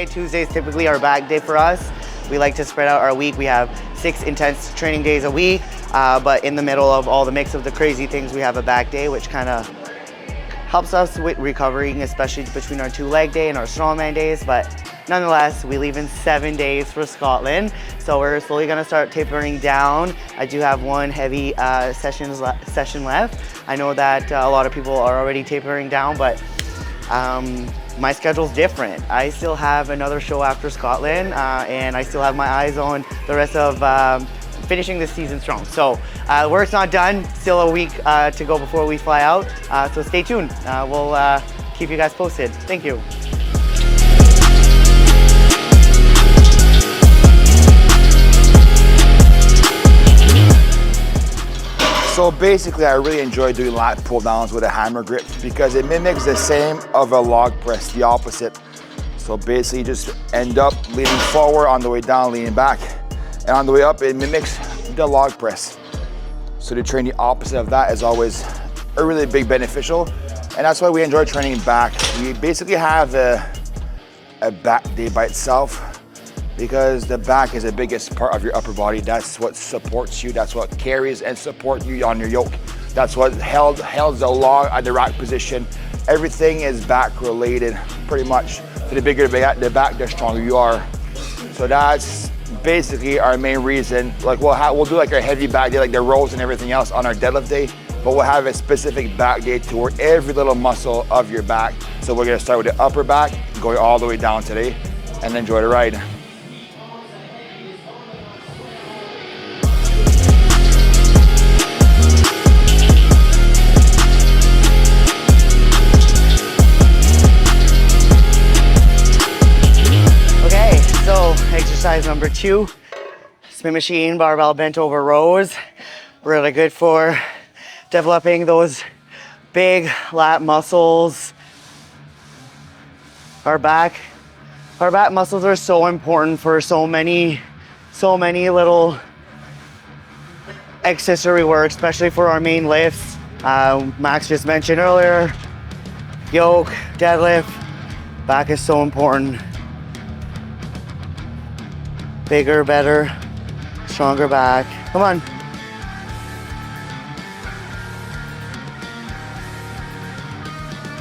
Tuesday is typically our back day for us. We like to spread out our week. We have 6 intense training days a week, but in the middle of all the mix of the crazy things, we have a back day, which kind of helps us with recovering, especially between our 2 leg day and our strongman days. But nonetheless, we leave in 7 days for Scotland, so we're slowly gonna start tapering down. I do have one heavy session left. I know that a lot of people are already tapering down, but my schedule's different. I still have another show after Scotland, and I still have my eyes on the rest of finishing this season strong. So work's not done, still a week to go before we fly out, so stay tuned. We'll keep you guys posted. Thank you. So basically, I really enjoy doing lat pull downs with a hammer grip because it mimics the same of a log press, the opposite. So basically, you just end up leaning forward, on the way down, leaning back. And on the way up, it mimics the log press. So to train the opposite of that is always a really big beneficial. And that's why we enjoy training back. We basically have a back day by itself, because the back is the biggest part of your upper body. That's what supports you. That's what carries and supports you on your yoke. That's what held the log at the rack position. Everything is back related, pretty much. So the bigger the back, the stronger you are. So that's basically our main reason. Like we'll do like our heavy back day, like the rows and everything else on our deadlift day, but we'll have a specific back day to work every little muscle of your back. So we're gonna start with the upper back, going all the way down today, and enjoy the ride. Exercise number 2, Smith machine barbell bent over rows. Really good for developing those big lat muscles. Our back muscles are so important for so many little accessory work, especially for our main lifts. Max just mentioned earlier, yoke, deadlift, back is so important. Bigger, better, stronger back. Come on.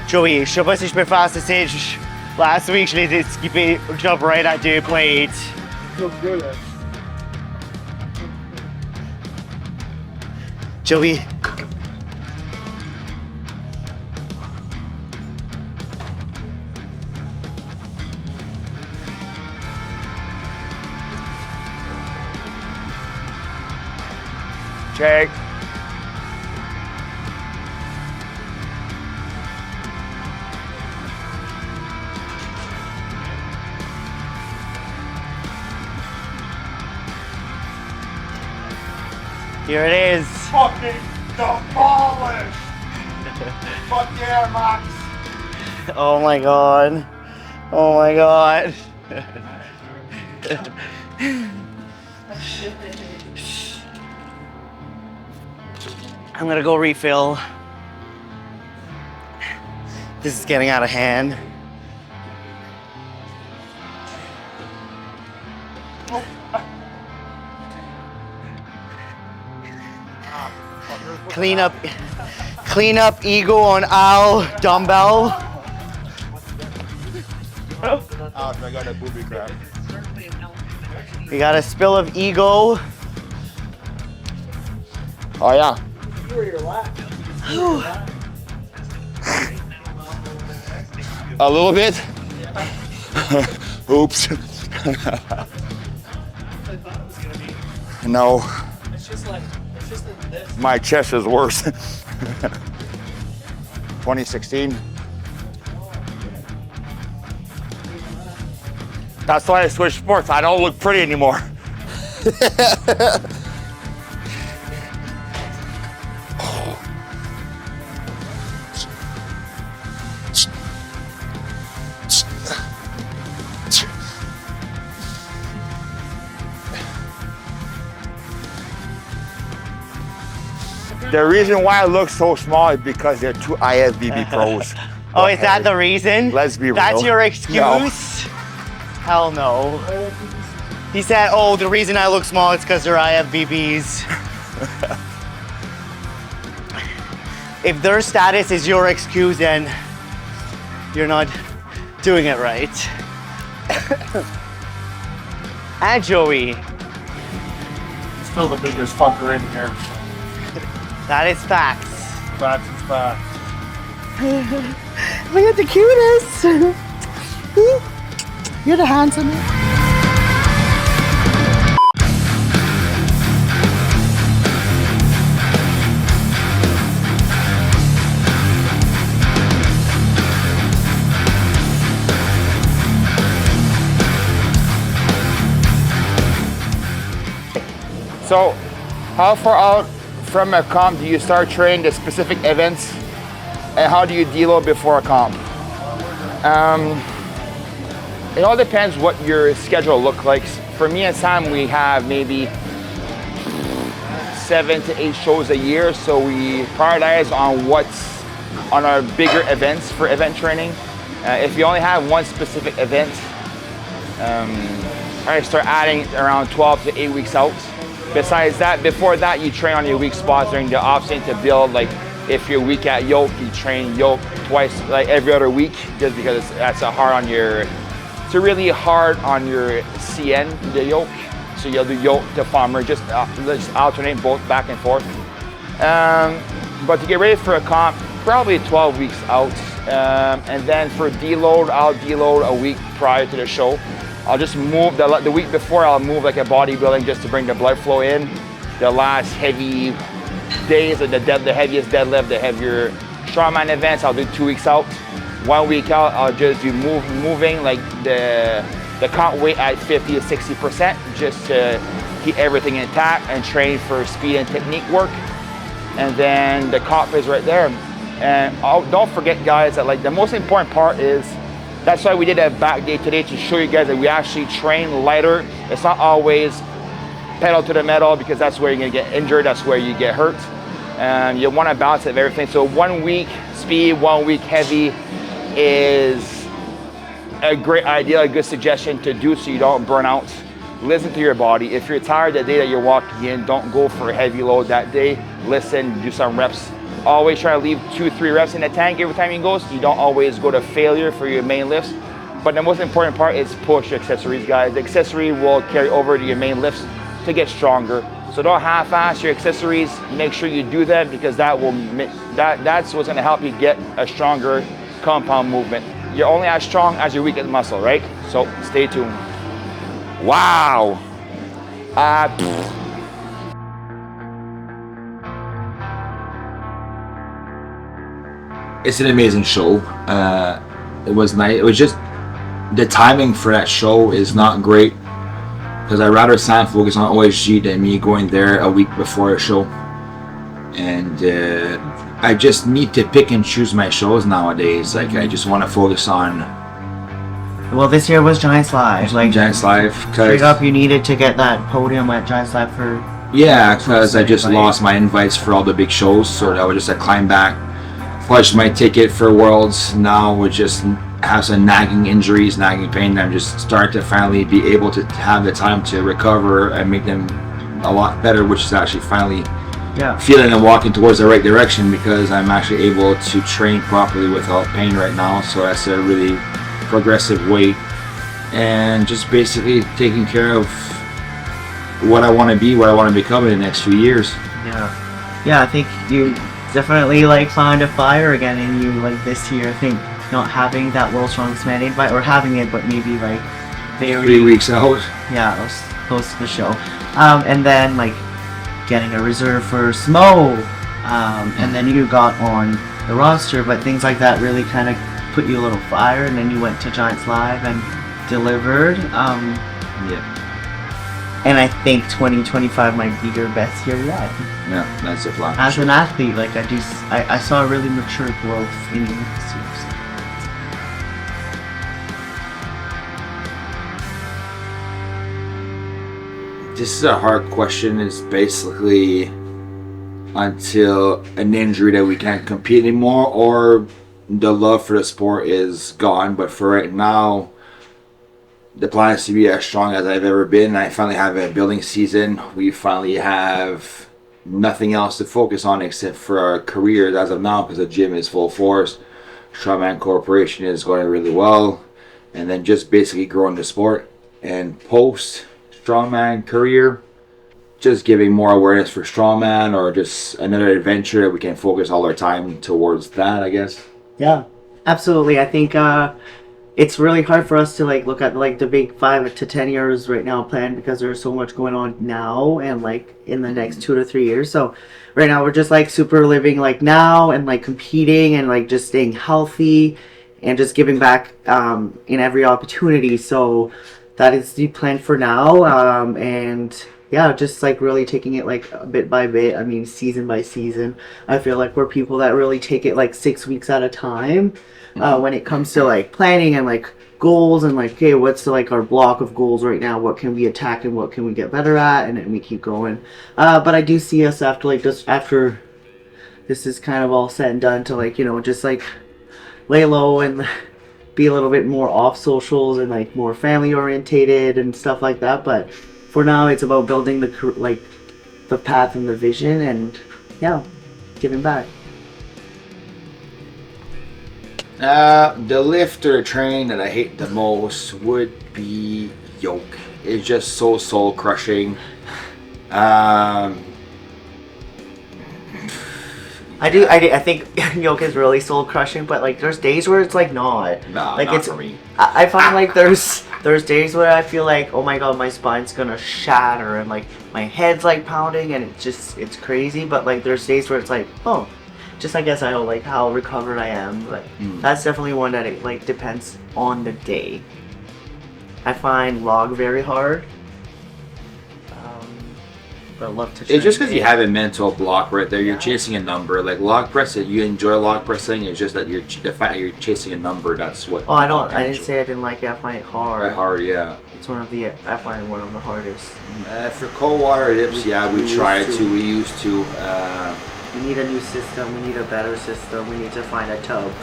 Joey, je sais pas si je peux faire ça. Last week, je l'ai skippé, jump right at 2 plates. Joey. Check. Here it is. Fucking demolished. Fuck yeah, Max. Oh my God. Oh my God. I'm gonna go refill. This is getting out of hand. Clean up ego on Al dumbbell. I got a booby crab. We got a spill of ego. Oh yeah. A little bit. Oops. No. My chest is worse. 2016. That's why I switched sports. I don't look pretty anymore. The reason why I look so small is because they're two IFBB pros. Oh, is that the reason? Let's be real. That's your excuse? No. Hell no. He said, oh, the reason I look small is because they're IFBBs. If their status is your excuse, then you're not doing it right. And Joey. Still the biggest fucker in here. That is facts. Facts is facts. Look at the cutest. You're the handsomest. So, how far out from a comp do you start training the specific events, and how do you deload before a comp? It all depends what your schedule looks like. For me and Sam, we have maybe 7 to 8 shows a year, so we prioritize on what's on our bigger events for event training. If you only have one specific event, I start adding around 12 to 8 weeks out. Besides that, before that, you train on your weak spots during the off season to build. Like, if you're weak at yoke, you train yoke twice, like every other week, just because that's it's really hard on your CN, the yoke. So you'll do yoke to farmer, just alternate both back and forth. But to get ready for a comp, probably 12 weeks out. And then for deload, I'll deload a week prior to the show. I'll just move, the week before I'll move like a bodybuilding just to bring the blood flow in. The last heavy days, like the heaviest deadlift, the heavier strongman events, I'll do 2 weeks out. 1 week out, I'll just do moving like the comp weight at 50 to 60% just to keep everything intact and train for speed and technique work. And then the comp is right there. And don't forget, guys, that like the most important part is, that's why we did a back day today, to show you guys that we actually train lighter. It's not always pedal to the metal, because that's where you're gonna get injured, that's where you get hurt. You wanna balance it of everything. So 1 week speed, 1 week heavy is a great idea, a good suggestion to do so you don't burn out. Listen to your body. If you're tired the day that you're walking in, don't go for a heavy load that day. Listen, do some reps. Always try to leave 2-3 reps in the tank every time you go, so you don't always go to failure for your main lifts. But the most important part is push your accessories, guys. The accessory will carry over to your main lifts to get stronger. So don't half-ass your accessories. Make sure you do that, because that's what's gonna help you get a stronger compound movement. You're only as strong as your weakest muscle, right? So stay tuned. Wow. It's an amazing show. It was nice. It was just the timing for that show is not great, because I'd rather Sam focus on OSG than me going there a week before a show. And I just need to pick and choose my shows nowadays. Like, I just want to focus on. Well, this year was Giants Live. Like, Giants Live. Straight up, you needed to get that podium at Giants Live for. Yeah, because I just lost my invites for all the big shows, so that was just a climb back. Flushed my ticket for Worlds. Now we just have some nagging injuries, nagging pain. I'm just starting to finally be able to have the time to recover and make them a lot better, which is actually finally feeling and walking towards the right direction, because I'm actually able to train properly without pain right now. So that's a really progressive way, and just basically taking care of what I want to be, what I want to become in the next few years. Yeah, I think you definitely like found a fire again in you, like this year. I think not having that World Strongest Man invite, or having it but maybe like 3 weeks out. Yeah, it was close to the show. And then like getting a reserve for Smo, and then you got on the roster, but things like that really kind of put you a little fire, and then you went to Giants Live and delivered. And I think 2025 might be your best year yet. Yeah, that's a plan. As an athlete, like I saw a really mature growth in you this year. This is a hard question. It's basically, until an injury that we can't compete anymore, or the love for the sport is gone. But for right now, the plan is to be as strong as I've ever been. I finally have a building season. We finally have nothing else to focus on except for our careers as of now, because the gym is full force. Strongman Corporation is going really well, and then just basically growing the sport. And post strongman career, just giving more awareness for strongman, or just another adventure that we can focus all our time towards that, I guess. Yeah, absolutely. I think it's really hard for us to like look at like the big 5 to 10 years right now plan, because there's so much going on now and like in the next 2 to 3 years. So right now we're just like super living like now and like competing and like just staying healthy and just giving back in every opportunity. So that is the plan for now. And yeah, just like really taking it like bit by bit. I mean, season by season. I feel like we're people that really take it like 6 weeks at a time when it comes to like planning and like goals and like, okay, what's like our block of goals right now? What can we attack and what can we get better at? And then we keep going. But I do see us after like just after this is kind of all said and done to like, you know, just like lay low and be a little bit more off socials and like more family orientated and stuff like that. But for now, it's about building the path and the vision, and yeah, giving back. The lift or the train that I hate the most would be yoke. It's just so soul crushing. I think yoke is really soul crushing, but like there's days where it's like not. Nah, like not it's for me. I find like there's days where I feel like, oh my god, my spine's gonna shatter and like my head's like pounding and it's crazy. But like there's days where it's like, oh, just I guess I know like how recovered I am. But that's definitely one that it like depends on the day. I find log very hard. But I love to train. It's just because you have a mental block right there. You're chasing a number. Like log pressing, you enjoy log pressing. It's just that the fact that you're chasing a number. That's what. Oh, I didn't say I didn't like it. I find it hard. Right, hard, yeah. It's I find it one of the hardest. For cold water dips, we tried to. We used to. We need a new system. We need a better system. We need to find a tub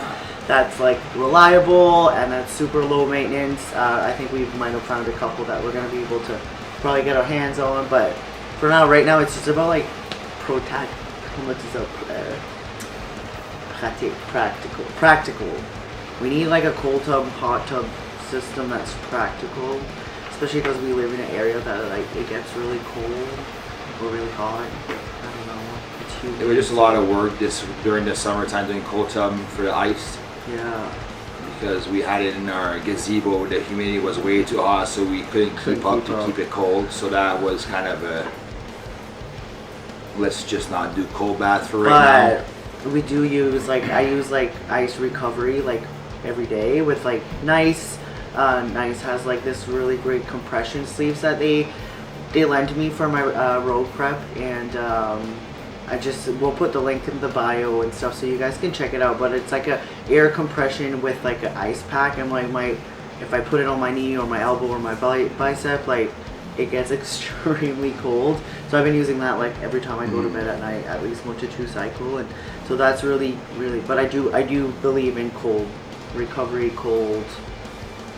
that's like reliable and that's super low maintenance. I think we might have found a couple that we're gonna be able to probably get our hands on, but. For now, right now, it's just about like practical. We need like a cold tub, hot tub system that's practical, especially because we live in an area that like it gets really cold or really hot. I don't know. It's huge. It was just a lot of work during the summertime doing cold tub for the ice. Yeah. Because we had it in our gazebo, the humidity was way too hot, so we couldn't keep up to keep it cold. So that was kind of a. Let's just not do cold bath for right now. We do use I use like ice recovery like every day with like Nice. Nice has like this really great compression sleeves that they lend me for my road prep, and we'll put the link in the bio and stuff so you guys can check it out. But it's like a air compression with like an ice pack, and like if I put it on my knee or my elbow or my bicep, like it gets extremely cold. So I've been using that like every time I go to bed at night, at least 1 to 2 cycle, and so that's really. But I do believe in cold recovery, cold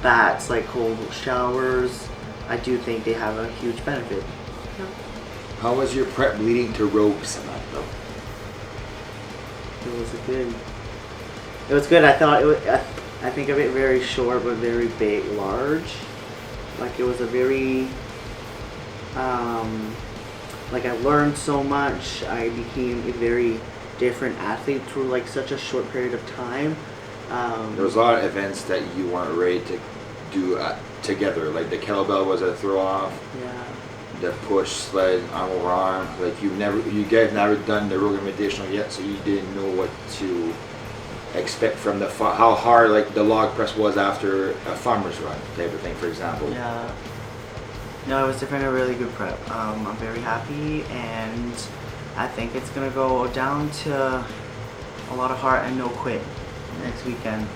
baths, like cold showers. I do think they have a huge benefit. Yeah. How was your prep leading to rogue Samantha? It was good. It was good. I thought it was. I think of it very short but very big, large. Like it was a very. Like I learned so much. I became a very different athlete through like such a short period of time. There was a lot of events that you weren't ready to do together. Like the kettlebell was a throw off. Yeah. The push, sled, arm over arm. Like you guys never done the Rogue Invitational yet, so you didn't know what to expect from how hard like the log press was after a farmer's run type of thing, for example. Yeah. No, it was definitely a really good prep. I'm very happy, and I think it's gonna go down to a lot of heart and no quit next weekend.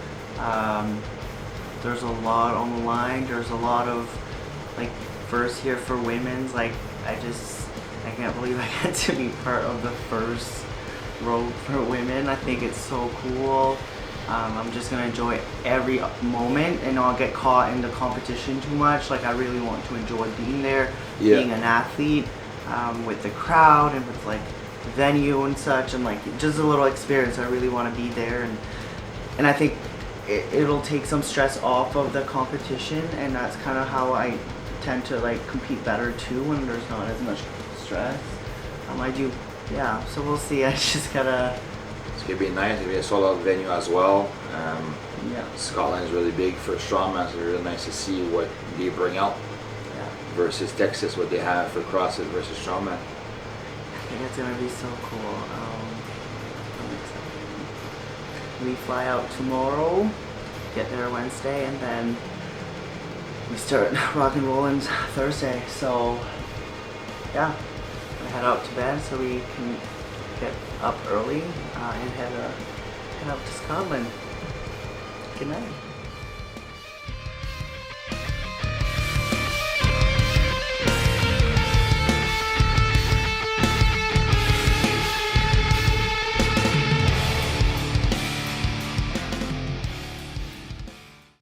There's a lot on the line. There's a lot of like first here for women's. Like I can't believe I get to be part of the first road for women. I think it's so cool. I'm just gonna enjoy every moment and not get caught in the competition too much. Like, I really want to enjoy being there, being an athlete, with the crowd and with like the venue and such, and like just a little experience. I really want to be there, and I think it'll take some stress off of the competition, and that's kind of how I tend to like compete better too, when there's not as much stress. I do, yeah. So we'll see. I just gotta. It's gonna be nice. It'll be a sold out venue as well. Yeah. Scotland is really big for strongman, so it's really nice to see what they bring out versus Texas, what they have for CrossFit versus strongman. I think it's gonna be so cool. I'm excited. We fly out tomorrow, get there Wednesday, and then we start rock and rolling Thursday. So yeah, I head out to bed so we can get up early and head out to Scotland. Good night.